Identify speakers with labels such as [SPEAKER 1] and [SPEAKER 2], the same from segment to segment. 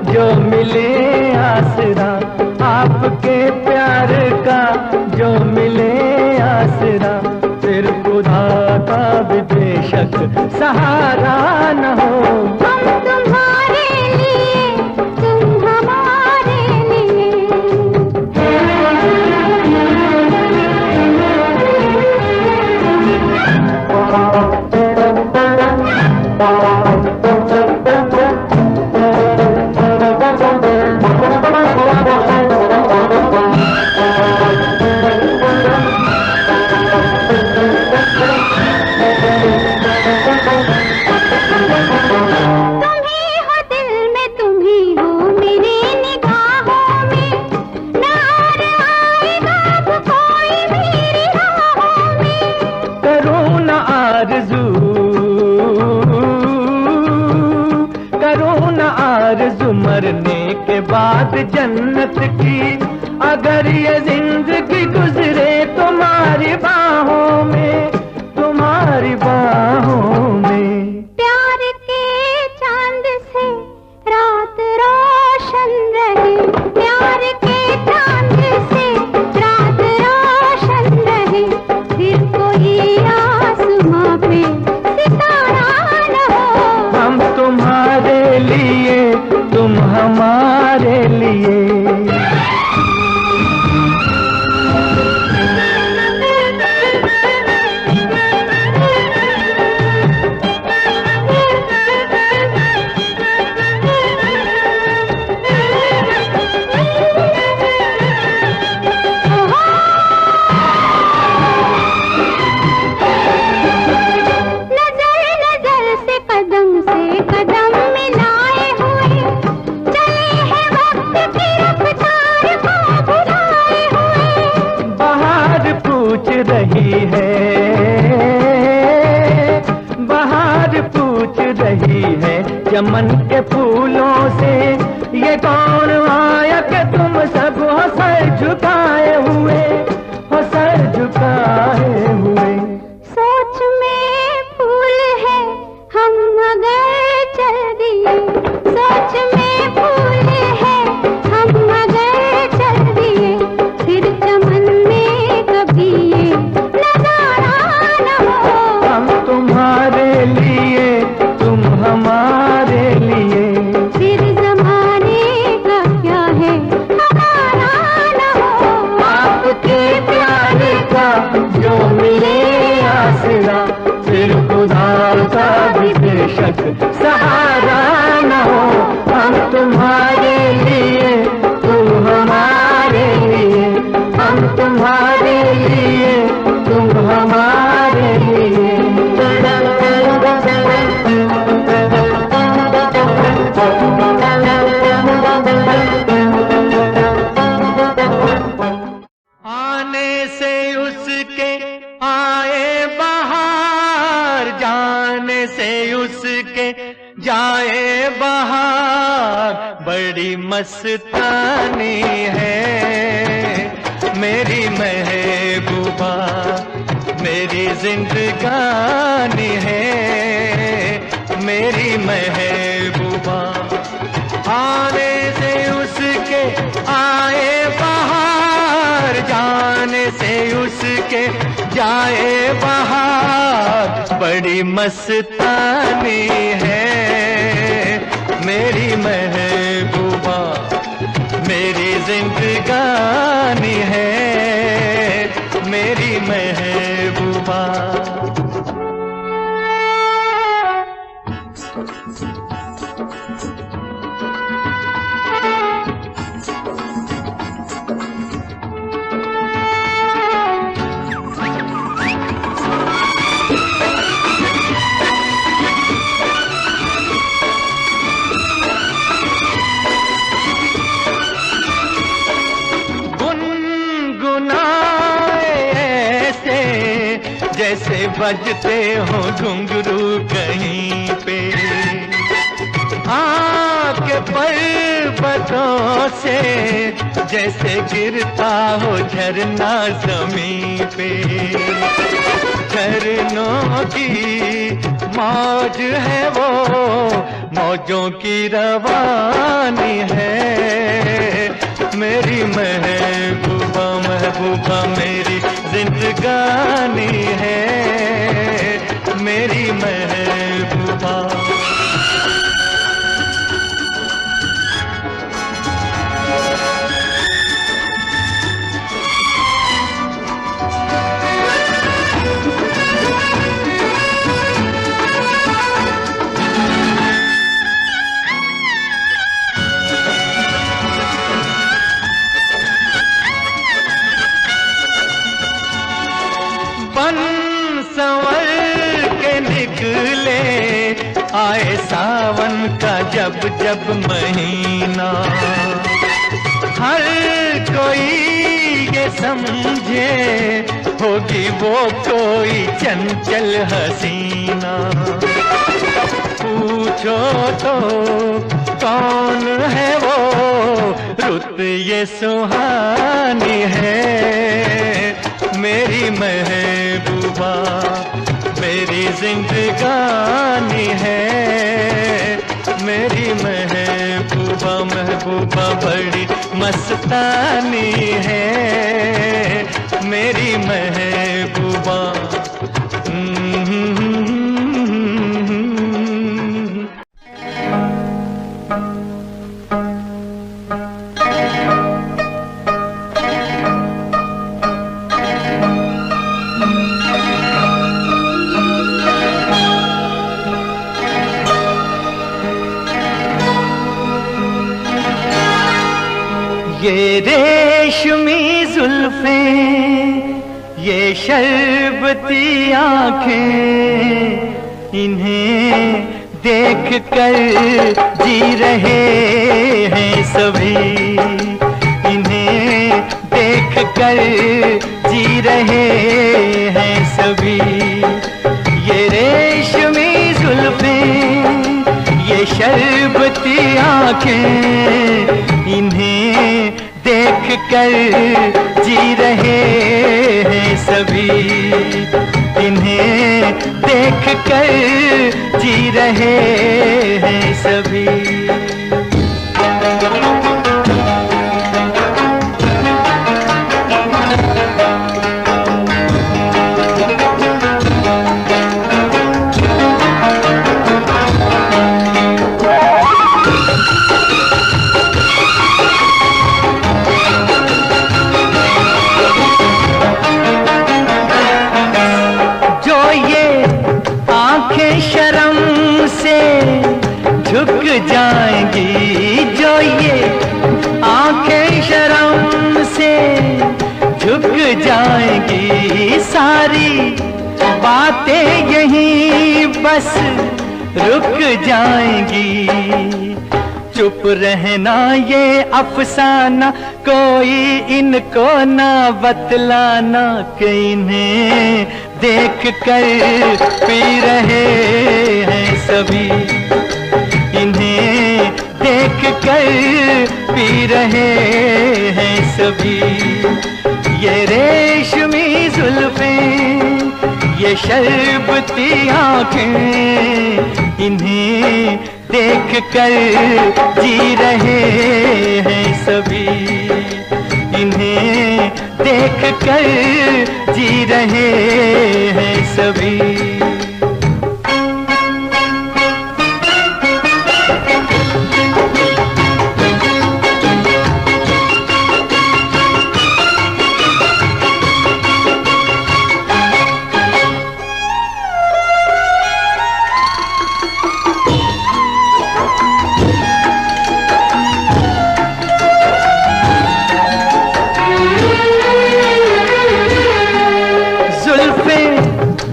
[SPEAKER 1] जो मिले आसरा, आपके प्यार का जो मिले आसरा, फिर खुदा का भी बेशक सहारा न हो।
[SPEAKER 2] हम तुम्हारे लिए, तुम हमारे लिए।
[SPEAKER 1] मरने के बाद जन्नत की, अगर ये जिंदगी गुजरे तुम्हारी बाहों में, तुम्हारी बाहों में।
[SPEAKER 2] प्यार के चांद से रात रोशन रहे, प्यार के चांद से रात रोशन रहे, फिर कोई आसमां पे सितारा न हो।
[SPEAKER 1] हम तुम्हारे लिए, तुम हमारे लिए। बाहर पूछ रही है चमन के फूलों से, ये कौन आया कि तुम सब हो सर झुकाए हुए, हो सर झुकाए हुए।
[SPEAKER 2] सोच में फूल है हम अगर चल दिए, सोच में फूल है हम अगर चल दिए, फिर चमन में कभी ये नजारा न हो।
[SPEAKER 1] हम तुम्हारे लिए, तुम हमारे लिए,
[SPEAKER 2] फिर जमाने का क्या है हमारा न हो।
[SPEAKER 1] आपके प्यार का जो मिले आसरा, फिर खुदा का भी बेशक सहारा न हो। हम तुम्हारे लिए, तुम हमारे लिए, हम तुम्हारे लिए, तुम हमारे लिए। आने से उसके आए बहार, जाने से उसके जाए बहार, बड़ी मस्तानी है मेरी महबूबा, मेरी जिंदगानी है मेरी महबूबा। आने से उसके आए बहार, जाने से उसके जाए बहार, बड़ी मस्तानी है मेरी महबूबा, मेरी जिंदगानी है मेरी महबूबा। जैसे बजते हो घुंघरू कहीं पे, आके पर्वतों से जैसे गिरता हो झरना जमीन पे। झरनों की मौज है वो, मौजों की रवानी है। मेरी महबूबा महबूबा मेरी जिंदगानी है, मेरी महबूबा। बन संवर के निकले आए सावन का जब जब महीना, हर कोई ये समझे होगी वो कोई चंचल हसीना। पूछो तो कौन है वो रुत ये सुहानी है, मेरी महबूबा मेरी जिंदगानी है, मेरी महबूबा महबूबा बड़ी मस्तानी है, मेरी महबूबा। ये रेशमी जुल्फें, ये शरबती आँखें, इन्हें देख कर जी रहे हैं सभी, इन्हें देख कर जी रहे हैं सभी। ये रेशमी जुल्फें, ये शरबती आँखें, इन्हें देख कर जी रहे हैं सभी, इन्हें देख कर जी रहे हैं सभी। झुक जाएंगी जो ये आंखें शर्म से झुक जाएंगी, सारी बातें यहीं बस रुक जाएंगी। चुप रहना ये अफसाना कोई इनको ना बतलाना, कि इन्हें देख कर पी रहे हैं सभी, इन्हें देख कर पी रहे हैं सभी। ये रेशमी जुल्फें, ये शरबती आँखें, इन्हें देख कर जी रहे हैं सभी, इन्हें देख कर जी रहे हैं सभी।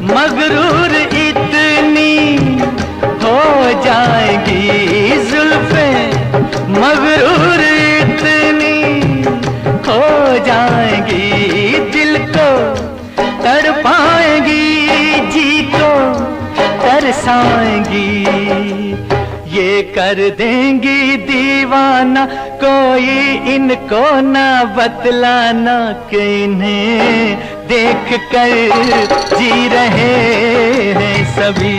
[SPEAKER 1] मगरूर इतनी हो जाएगी जुल्फें, मगरूर इतनी हो जाएगी, दिल को तड़पाएंगी, जी को तरसाएंगी। ये कर देंगी दीवाना कोई इनको ना बतलाना, कि इन्हें देख कर जी रहे हैं सभी,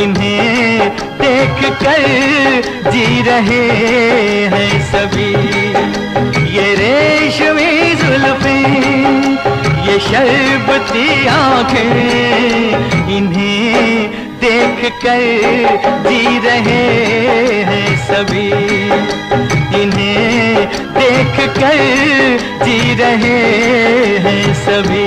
[SPEAKER 1] इन्हें देख कर जी रहे हैं सभी। ये रेशमी जुल्फें, ये शरबती आंखें, इन्हें देख कर जी रहे हैं सभी। इन्हें देख कर जी रहे हैं सभी।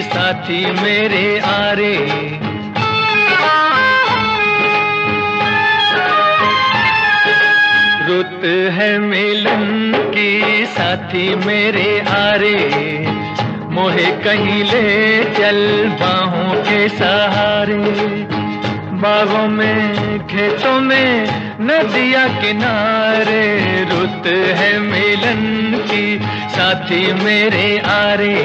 [SPEAKER 1] साथी मेरे आरे, रुत है मिलन की साथी मेरे आरे। मोहे कहीं ले चल बाहों के सहारे, बागों में खेतों में नदिया किनारे। रुत है मिलन की साथी मेरे आरे।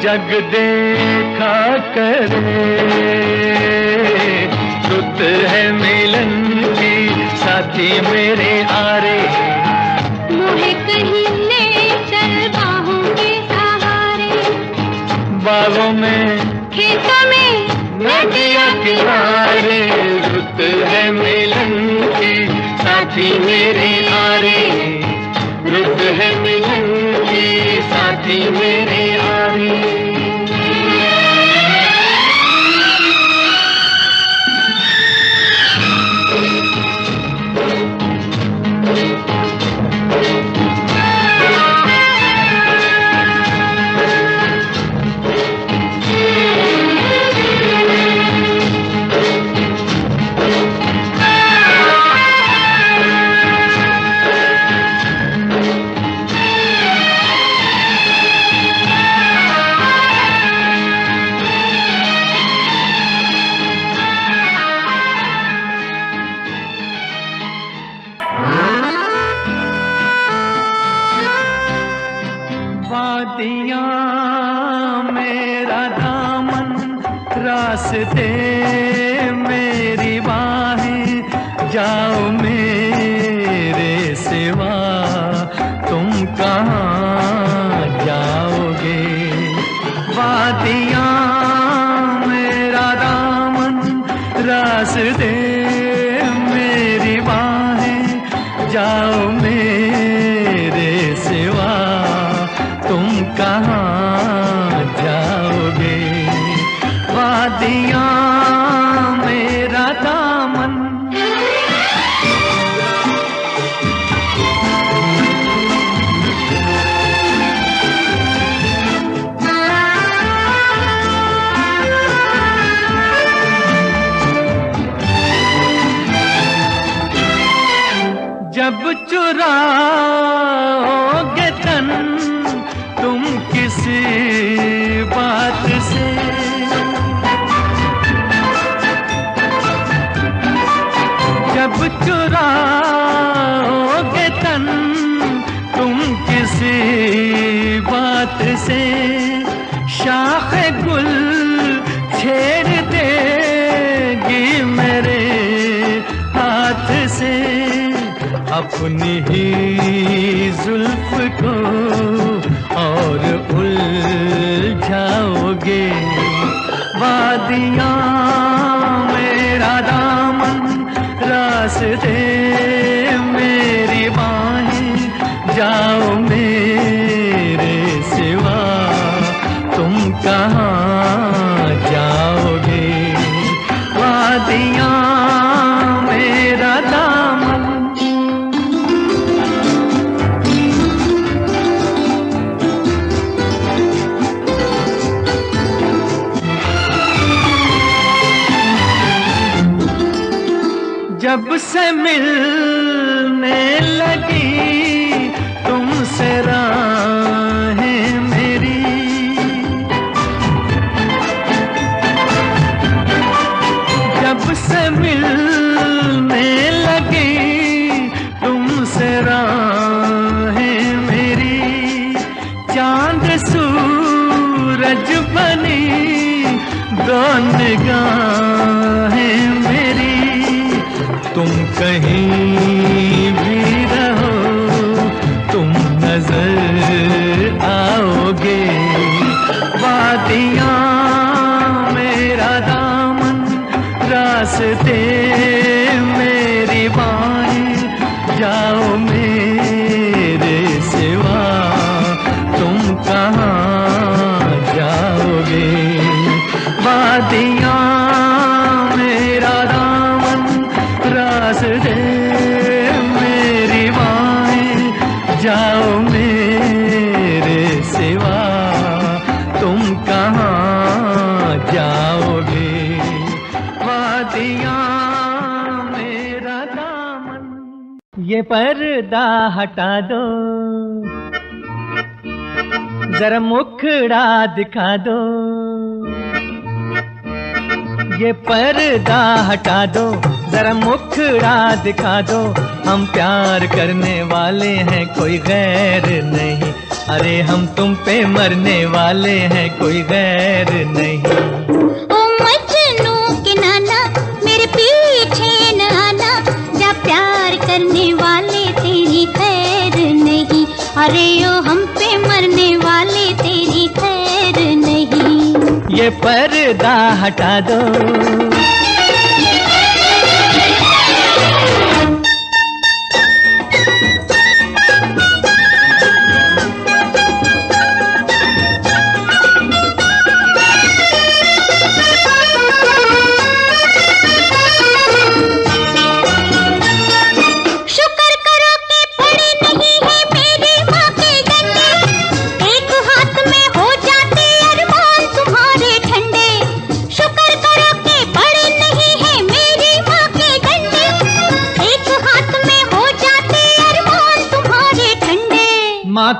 [SPEAKER 1] जग देखा करे, रुत है मिलन की साथी मेरे आरे।
[SPEAKER 2] मोहे कहीं ले चल बाहों के सहारे,
[SPEAKER 1] बागों में
[SPEAKER 2] खेतों में
[SPEAKER 1] नदिया किनारे। रुत रुत है मिलन की साथी मेरे आरे, रुत है मिलन की साथी मेरे आरे। वादियाँ मेरा दामन, रास्ते मेरी बाहें, जाओ मेरे सिवा तुम कहाँ जाओगे। वादियाँ मेरा दामन, रास्ते मेरी बाहें, जाओ मेरे सिवा तुम कहाँ जाओगे। वादियाँ मेरा दामन। जब चुराओगे तन तुम किसी बात से, जब चुराओगे तन तुम किसी बात से, शाख गुल छेड़ देगी मेरे हाथ से, अपनी ही जुल्फ को और उलझाओगे। वादियाँ मेरा दामन, रास्ते मेरी बाहें, जाओ मेरे सिवा तुम कहाँ जाओगे। वादियाँ मेरा दामन। जब से मिलने लगी तुमसे राहें मेरी, जब से मिलने लगी तुमसे राहें मेरी, चांद सूरज बनी दो निगाहें मेरी, तुम कहीं भी रहो तुम नजर आओगे। वादियाँ मेरा दामन, रास्ते मेरी बाहें, जाओ मेरे सिवा तुम कहाँ जाओगे। वादियाँ मेरा दामन, रास्ते मेरी बाहें, जाओ मेरे सिवा तुम कहाँ जाओगे। वादियाँ मेरा दामन। ये पर्दा हटा दो, जरा मुखड़ा दिखा दो। ये पर्दा हटा दो, जरा मुखड़ा दिखा दो। हम प्यार करने वाले हैं, कोई गैर नहीं। अरे हम तुम पे मरने वाले हैं, कोई गैर नहीं।
[SPEAKER 2] ओ मजनू के नाना, मेरे पीछे न आना, जा प्यार करने वाले तेरी खैर नहीं। अरे ओ हम पे मरने वाले तेरी खैर नहीं।
[SPEAKER 1] ये पर्दा हटा दो,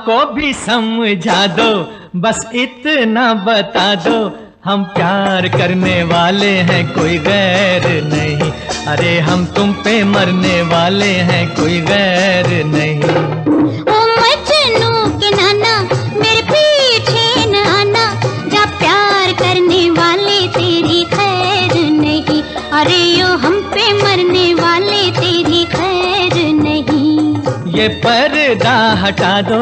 [SPEAKER 1] को भी समझा दो, बस इतना बता दो, हम प्यार करने वाले हैं कोई गैर नहीं। अरे हम तुम पे मरने वाले हैं कोई गैर नहीं।
[SPEAKER 2] ओ मजनू के नाना मेरे पीछे न आना, जा प्यार करने वाले तेरी खैर नहीं। अरे यो हम पे मरने वाले तेरी खैर नहीं।
[SPEAKER 1] ये पर्दा हटा दो,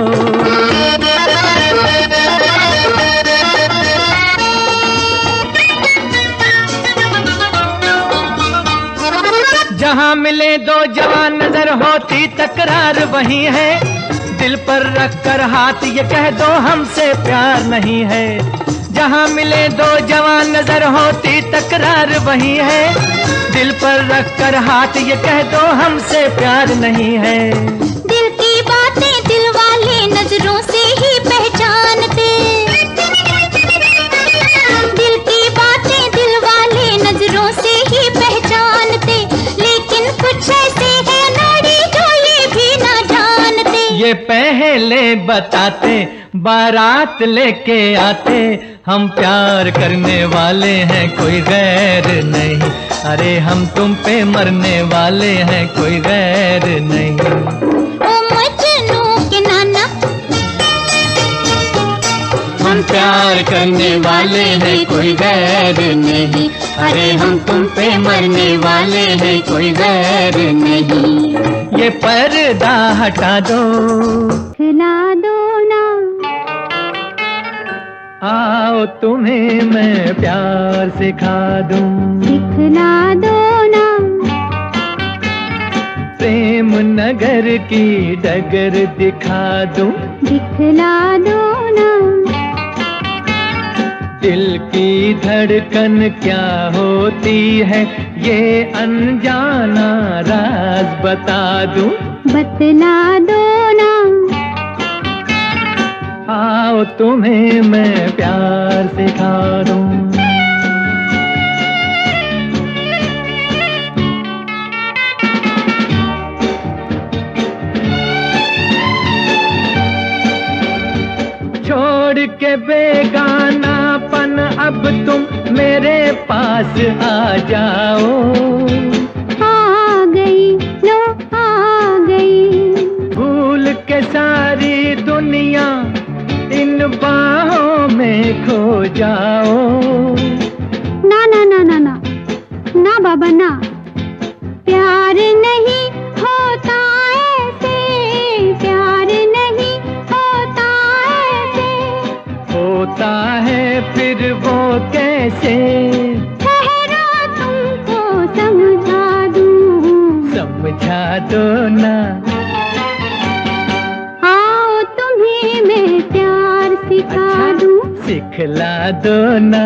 [SPEAKER 1] जहाँ मिले दो जवान नजर होती तकरार वही है। दिल पर रख कर हाथ ये कह दो हमसे प्यार नहीं है। जहाँ मिले दो जवान नजर होती तकरार वही है। दिल पर रख कर हाथ ये कह दो हमसे प्यार नहीं है।
[SPEAKER 2] दिल की बातें दिल वाले नजरों से ही पहचानते, दिल की बातें दिल वाले नजरों से ही पहचानते, लेकिन कुछ ऐसे है नाड़ी जो ये भी ना जानते।
[SPEAKER 1] ये पहले बताते बारात लेके आते, हम प्यार करने वाले हैं कोई गैर नहीं। अरे हम तुम पे मरने वाले हैं कोई गैर नहीं।
[SPEAKER 2] ओ मजनू के नाना
[SPEAKER 1] हम प्यार करने वाले हैं कोई गैर नहीं। अरे हम तुम पे मरने वाले हैं कोई गैर नहीं। ये पर्दा हटा दो,
[SPEAKER 2] खिला दो ना,
[SPEAKER 1] आओ तुम्हें मैं प्यार सिखा दूं।
[SPEAKER 2] सिखला दो ना,
[SPEAKER 1] प्रेम नगर की डगर दिखा दूं।
[SPEAKER 2] दिखला दो ना,
[SPEAKER 1] दिल की धड़कन क्या होती है ये अनजाना राज बता दूं।
[SPEAKER 2] बतला दो ना,
[SPEAKER 1] आओ तुम्हें मैं प्यार सिखा दूं। छोड़ के बेगानापन अब तुम मेरे पास आ जाओ।
[SPEAKER 2] आ गई लो आ गई,
[SPEAKER 1] भूल के सारी दुनिया इन बाहों में खो जाओ।
[SPEAKER 2] ना ना ना ना ना ना बाबा ना, प्यार नहीं होता ऐसे, प्यार नहीं होता ऐसे।
[SPEAKER 1] होता है फिर वो कैसे,
[SPEAKER 2] ठहरो तुमको समझा दूं।
[SPEAKER 1] समझा दो ना,
[SPEAKER 2] आओ तुम्हें मैं प्यार सिखा दूं।
[SPEAKER 1] सिखला दो ना,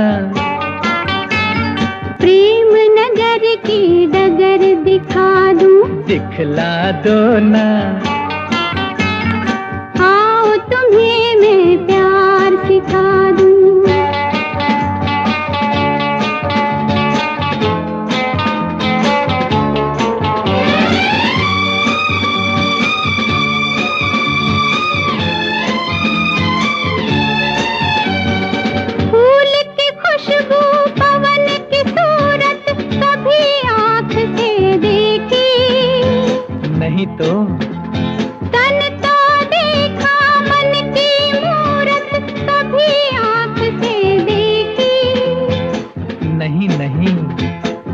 [SPEAKER 2] प्रेम नगर की डगर दिखा दूं।
[SPEAKER 1] दिखला दो ना,
[SPEAKER 2] आओ तुम्हें मैं प्यार सिखा दूं। फूल की खुशबू पवन की सूरत कभी आँख से देखी
[SPEAKER 1] नहीं तो
[SPEAKER 2] तन तो देखा, मन की मूरत कभी आँख से देखी
[SPEAKER 1] नहीं नहीं।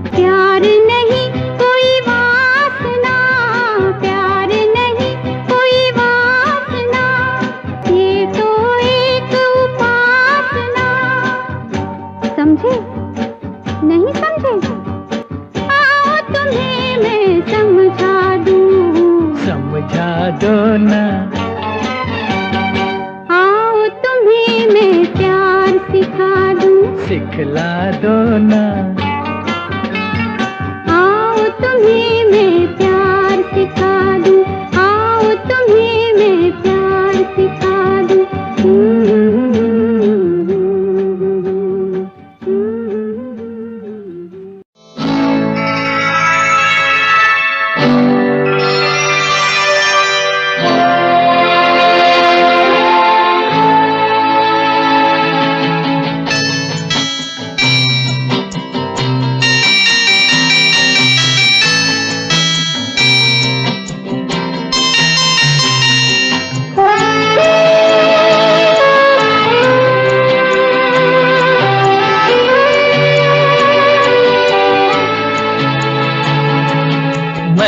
[SPEAKER 2] प्यार नहीं कोई वासना, प्यार नहीं कोई वासना, ये तो एक उपासना। समझे नहीं समझे, आओ तुम्हें मैं समझा दूं।
[SPEAKER 1] समझा दो ना,
[SPEAKER 2] आओ तुम्हें मैं प्यार सिखा दूं।
[SPEAKER 1] सिखला दो ना,
[SPEAKER 2] आओ तुम्हें मैं प्यार सिखा दूं। आओ तुम्हें मैं प्यार सिखा दूं।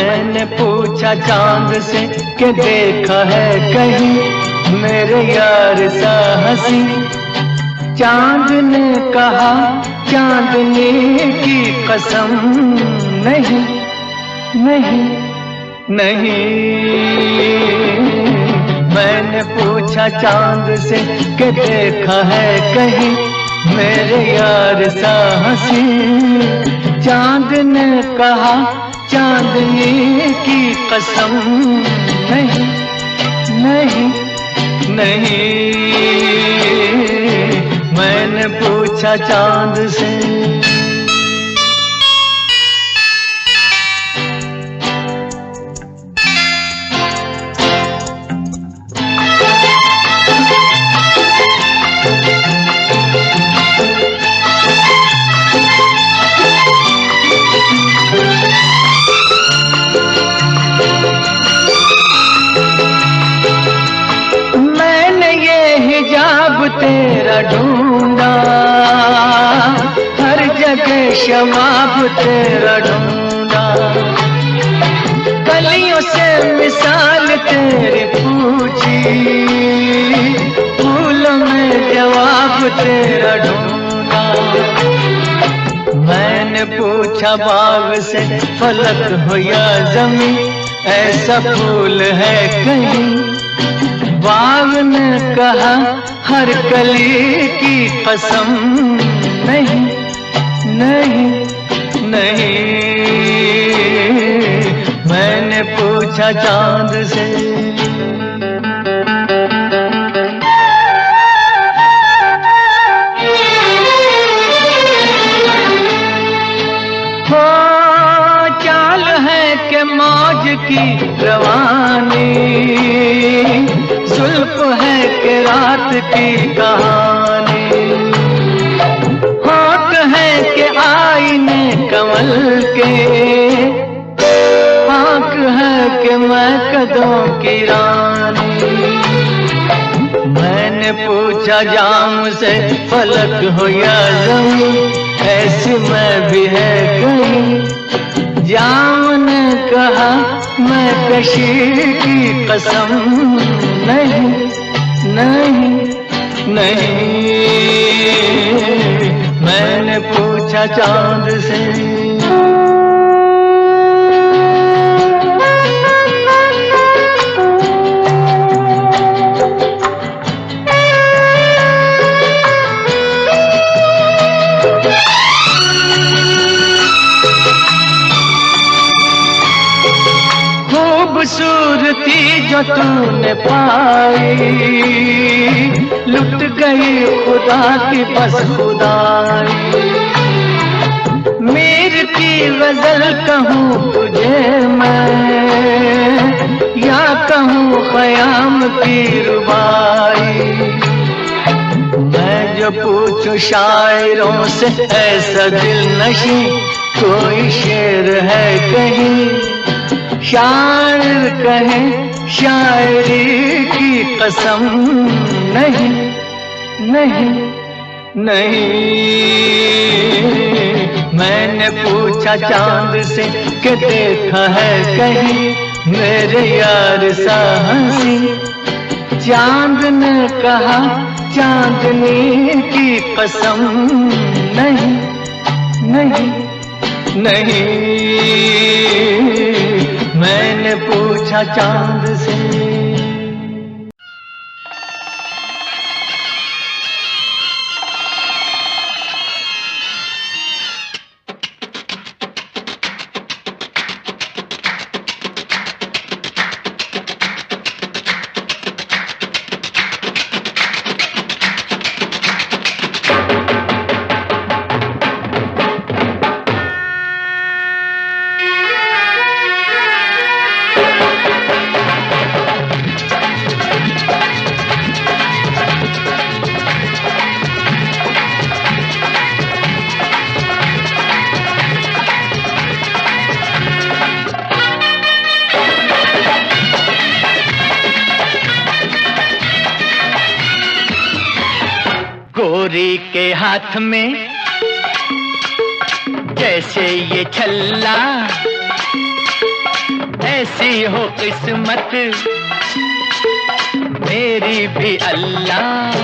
[SPEAKER 1] मैंने पूछा चांद से कि देखा है कहीं मेरे यार सा हंसी। चांद ने कहा चांदनी की कसम, नहीं नहीं नहीं। मैंने पूछा चांद से कि देखा है कहीं मेरे यार सा हंसी। चांद ने कहा चांदनी की कसम, नहीं नहीं नहीं। मैंने पूछा चांद से। तेरा ढूंढा हर जगह शबाब तेरा ढूंढा। कलियों से मिसाल तेरी पूछी, फूलों में जवाब तेरा ढूंढा। मैंने पूछा बाग से फलक हो या जमीन, ऐसा फूल है कहीं। बाग ने कहा हर कली की कसम, नहीं नहीं नहीं। मैंने पूछा चांद से। हो चाल है कि मौज की रवानी, जुल्फ है कि रात की कहानी। होठ है कि आईने कमल के, आँख है कि मैं कदों की रानी। मैंने पूछा जाम से फलक हो या ज़मीन, ऐसी मैं भी है कहीं। जाम ने कहा मैं कशी की कसम, नहीं नहीं नहीं। मैंने पूछा चांद से। खूबसूरती जो तूने पाई, लुट गई खुदा की बस खुदाई। मीर की गजल कहूँ तुझे मैं, या कहूँ ख़याम की रुबाई। मैं जो पूछूं शायरों से ऐसा दिल नशी, कोई शेर है कहीं। शायर कहे शायरी की कसम, नहीं नहीं नहीं। मैंने पूछा चांद से कि देखा है कहीं मेरे यार सा हंसी। चांद ने कहा चांदनी की कसम, नहीं नहीं नहीं। मैंने पूछा चांद से। गोरी के हाथ में जैसे ये छल्ला, जैसी हो किस्मत मेरी भी अल्लाह।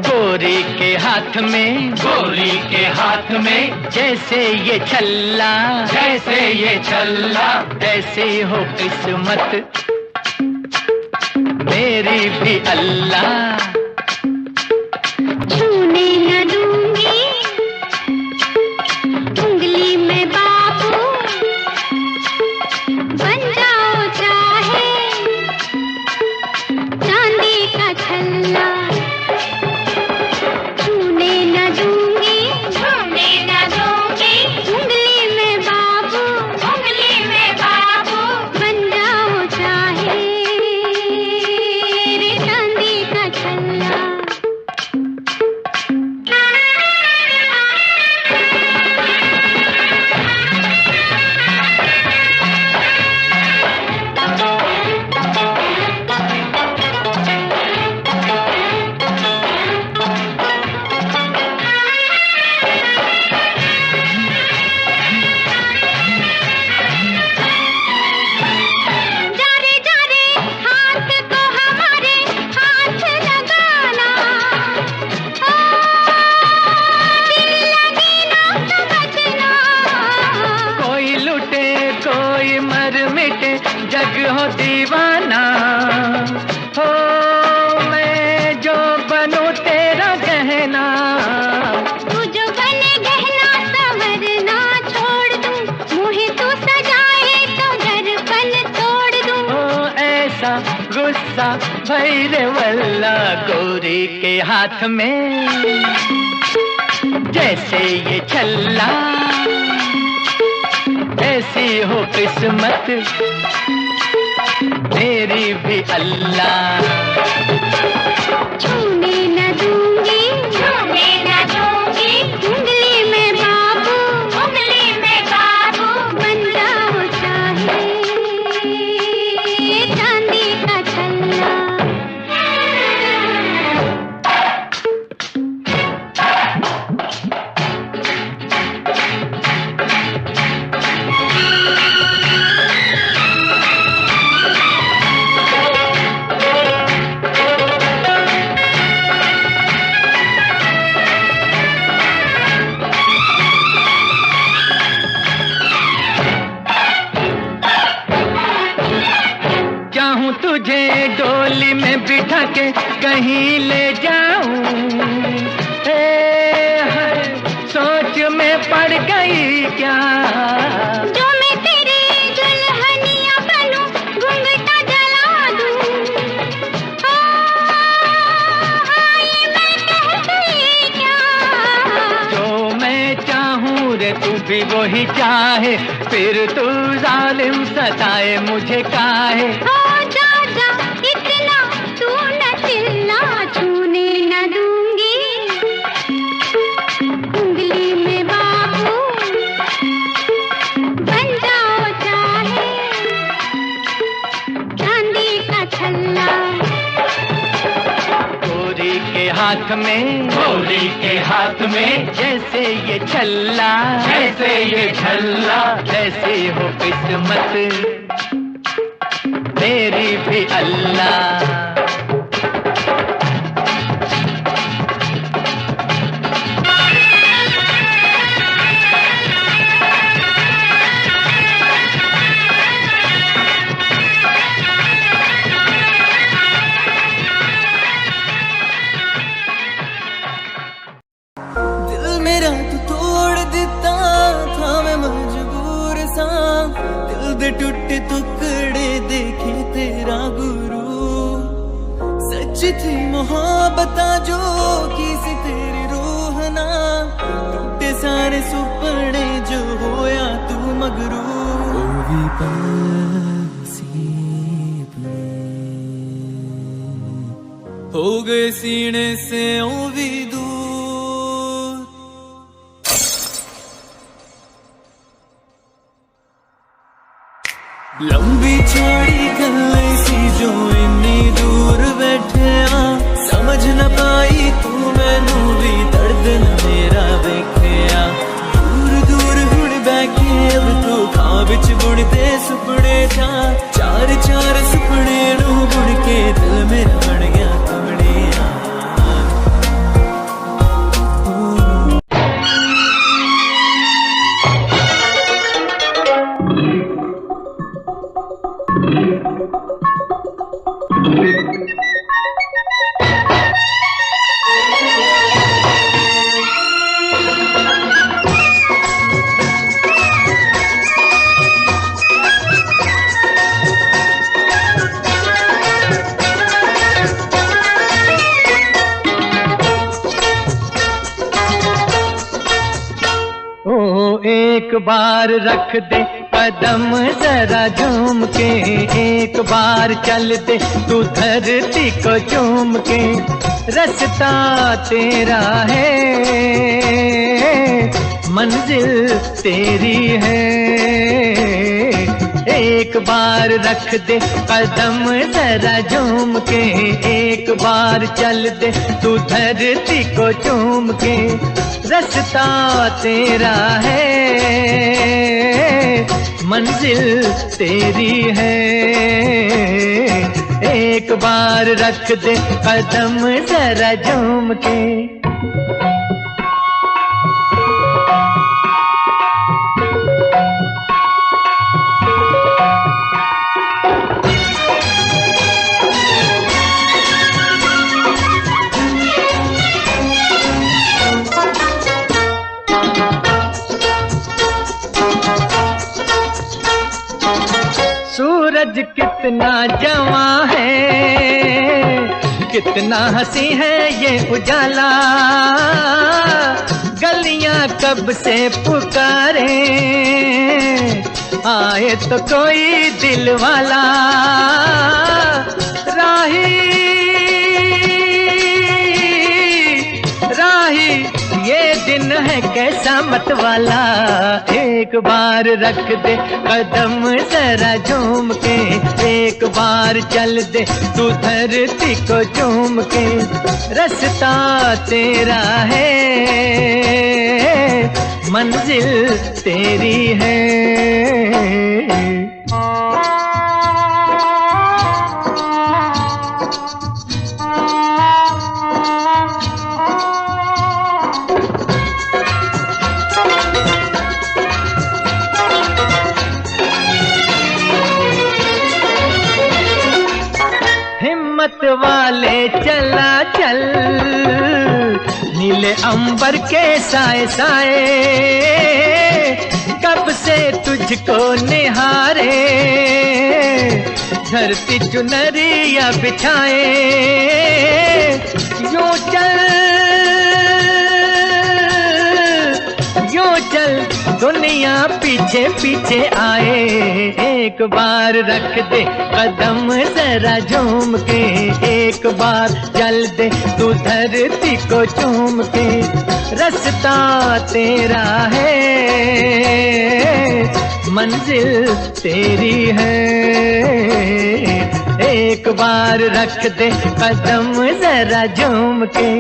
[SPEAKER 1] गोरी के हाथ में,
[SPEAKER 3] गोरी के हाथ में
[SPEAKER 1] जैसे ये छल्ला,
[SPEAKER 3] जैसे ये छल्ला,
[SPEAKER 1] ऐसी हो किस्मत मेरी भी अल्लाह।
[SPEAKER 2] छूने न दूंगी उंगली में बाबू, बन जाओ चाहे चांदी का छल्ला। छूने न दूंगी, छूने न दूंगी उंगली में बाबू, उंगली में बाबू, बन जाओ चाहे रे चांदी का छल्ला।
[SPEAKER 1] जग हो दीवाना हो, मैं जो बनूं तेरा गहना।
[SPEAKER 2] तू जो बने गहना संवरना छोड़ दूं, मुझे तू सजाए तो दर्पण तोड़ दूं।
[SPEAKER 1] ओ ऐसा गुस्सा भैरे वल्ला गोरी के हाथ में जैसे ये छल्ला, ऐसी हो किस्मत मेरी भी अल्लाह।
[SPEAKER 2] छूने न दूंगी, छूने न दूंगी उंगली में बाबू, उंगली में बाबू, बन जाओ चाहे चांदी का छल्ला।
[SPEAKER 1] चाहूं तुझे डोली में बिठा के कहीं ले जाऊं, सोच में पड़ गई क्या।
[SPEAKER 2] जो मैं तेरी दुल्हनिया बनूं, घूंघटा जला दूं। ये मैं कह गई क्या।
[SPEAKER 1] जो मैं चाहूं रे तू भी वही चाहे, फिर तू जालिम सताए मुझे काहे।
[SPEAKER 2] जा जा इतना तू न चिल्ला, छूने न दूंगी उंगली में बाबू, बन जाओ चाहे चांदी का छल्ला।
[SPEAKER 1] गोरी के हाथ में,
[SPEAKER 3] गोरी के हाथ में
[SPEAKER 1] जैसे ये छल्ला,
[SPEAKER 3] जैसे ये छल्ला,
[SPEAKER 1] ऐसी हो किस्मत मेरी भी अल्लाह।
[SPEAKER 4] दिल मेरा तू तोड़ दिता था, मैं मजबूर सा दिल दे टुटे टुकड़े देखे तेरा गुरु। सच थी मोहब्बत जो की सी तेरी रूह ना, टूटे सारे सुपने जो होया तू मगरू। ओ भी हो गए सीने से ओ भी दूर। लंबी चौड़ी गल्लें सी जो इन्नी दूर बैठे आ, समझ न पाई तू मैनू भी दर्द न मेरा वेख्या। दूर दूर हुण बैठे अब तू खाब विच बुनते सुपने था, चार चार सुपने नू बुन के दिल मेरा बन गया कमलिया।
[SPEAKER 1] एक बार रख दे कदम जरा झूम के, एक बार चल दे तू धरती को चूम के, रास्ता तेरा है मंजिल तेरी है। एक बार रख दे कदम जरा झूम के, एक बार चल दे तू धरती को चूम के, रास्ता तेरा है मंजिल तेरी है। एक बार रख दे कदम जरा झूम के। सूरज कितना जवां है, कितना हंसी है ये उजाला, गलियां कब से पुकारे आए तो कोई दिल वाला। राही राही ये दिन है कैसा मत वाला, एक बार रख दे कदम जरा झूम के, एक बार चल दे तू धरती को चूम के, रास्ता तेरा है मंजिल तेरी है। हिम्मत वाले चला चल, नीले अंबर के साए साए, कब से तुझको निहारे धरती चुनरिया बिछाए। यूं चल दुनिया पीछे पीछे आए, एक बार रख दे कदम जरा झूम के, एक बार चल दे तू धरती को चूम के, रास्ता तेरा है मंजिल तेरी है। एक बार रख दे कदम जरा झूम के।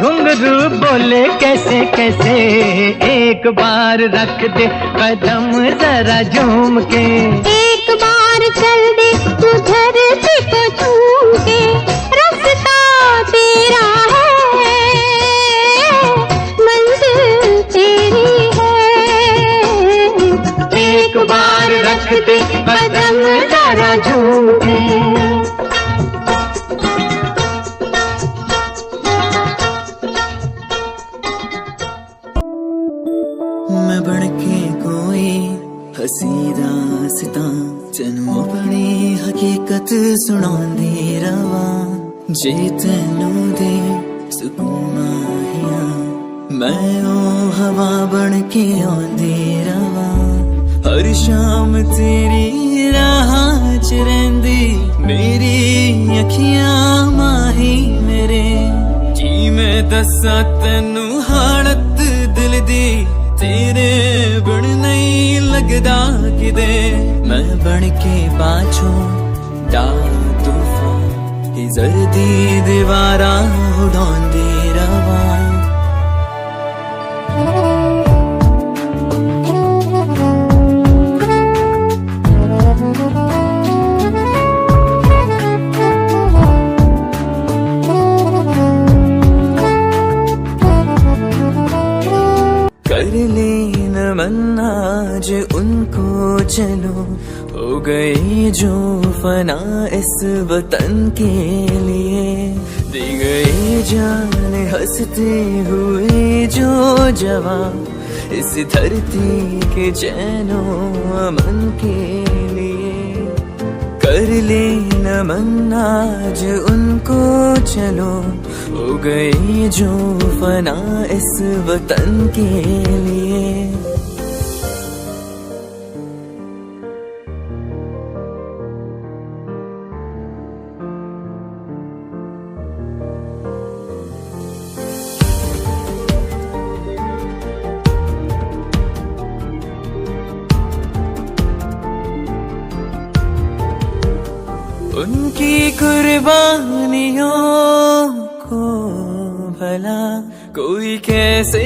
[SPEAKER 1] घुंघरू बोले कैसे कैसे, एक बार रख दे कदम जरा झूम के,
[SPEAKER 2] एक बार चल दे तू धरती को चूम के, रास्ता तेरा है मंजिल तेरी है।
[SPEAKER 1] एक बार रख दे कदम जरा झूम के।
[SPEAKER 4] हसी दास्तां तैनू अपनी हकीकत सुणांदी रवां जे तैनू दे सुकून माहिया मैं ओ हवा बन के आंदी रवां हर शाम तेरी राहां च रहिंदी मेरी अखियां माही मेरे की मैं दस्सां तैनू हालत दिल दी तेरे बिन नहीं लगदा किदे मैं बन के पाछों डा तूफान ही जर्दी दीवारां उड़ांदी रवां कर लेन मन्ना आज उनको चलो हो गए जो फना इस वतन के लिए दे गए जान हंसते हुए जो जवान इस धरती के चैनो अमन के लिए कर लेना मन्ना आज उनको चलो हो गए जो फना इस वतन के लिए उनकी कुर्बानियों को भला कोई कैसे